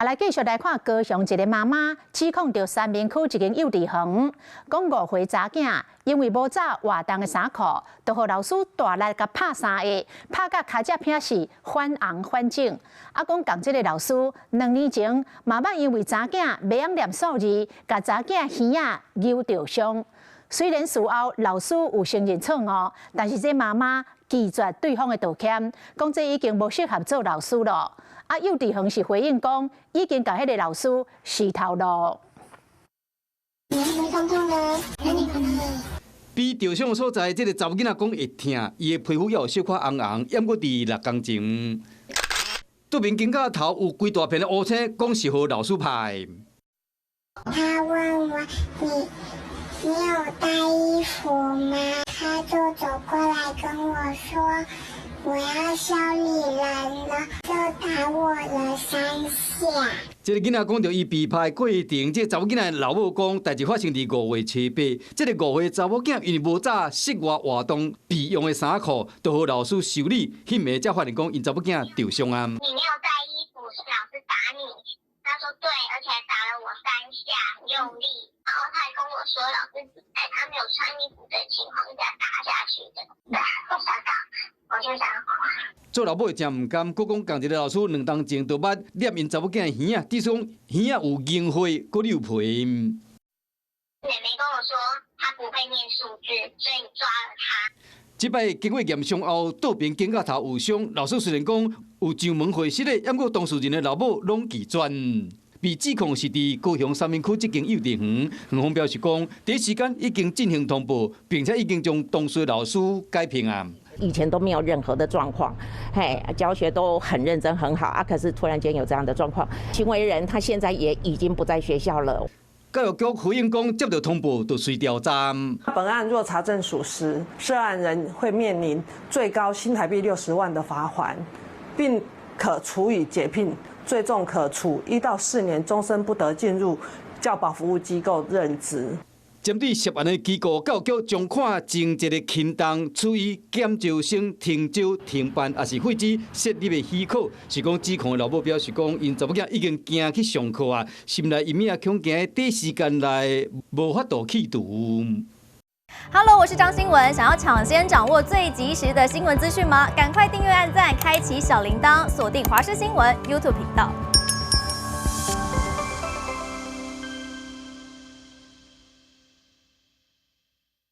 來繼續來看高雄一個媽媽指控到三民區一間幼稚園，講5歲查囝因為無紮活動的衫褲，就予老師大力甲拍3下，拍到腳趾片是反紅反腫。啊，講共這個老師2年前嘛捌因為查囝袂曉念數字，甲查囝耳仔扭着傷。雖然事後老師有承認錯誤，但是這媽媽拒絕對方的道歉，講這已經無適合做老師了。啊，幼稚園是回應講，已經甲迄個老師洗頭了。被照相所在，這個查某囡仔講會痛，伊的皮膚也有小可紅紅，淹過第6公前。對面警察頭有規大片的烏青，講是予老師拍。他問我你有帶衣服嗎？他就走過來跟我說。我要修理人了，就打我了3下。這個囡仔講到伊被拍過程，這個查某囡仔老母講，代志發生喺5月初8。這個5歲查某囝因為無紮室外活動備用的衫褲，就予老師修理。迄暝才發現講，因查某囝受傷啊。你沒有帶衣服，是老師打你？他說對，而且還打了我3下，用力。然後他還跟我說，老師是在他沒有穿衣服的情況下打下去的。我嚇到。我就想做老母真唔甘，佫講共一個老師2當前就捌捏因查某囝的耳仔，只是講耳仔有銀花，佫溜皮。妹妹跟我說，她不會念數字，所以你抓了她。這擺經過驗傷後，倒邊肩胛頭有傷。老師雖然講有上門會師的，不過當事人的老母攏拒絕。被指控是佇高雄三民區這間幼稚園，園方表示講，第一時間已經進行通報，並且已經將當事老師改評啊。以前都沒有任何的狀況，教學都很認真很好啊，可是突然間有這樣的狀況，行為人他現在也已經不在學校了。教育局回應講，接到通報就隨調查。本案若查證屬實，涉案人會面臨最高新台幣60萬的罰鍰，並可處以解聘，最重可處1到4年終身不得進入教保服務機構任職。針對涉案的機構，教育局將看前一個輕重，處以減招生、停招、停辦，還是廢止設立的許可。是講指控的老母表示講，因查某囝已經驚去上課啊，心內陰影恐驚短時間內無法度去除。Hello， 我是張新文，想要搶先掌握最及時的新聞資訊嗎？趕快訂閱、按讚、開啟小鈴鐺，鎖定華視新聞 YouTube 頻道。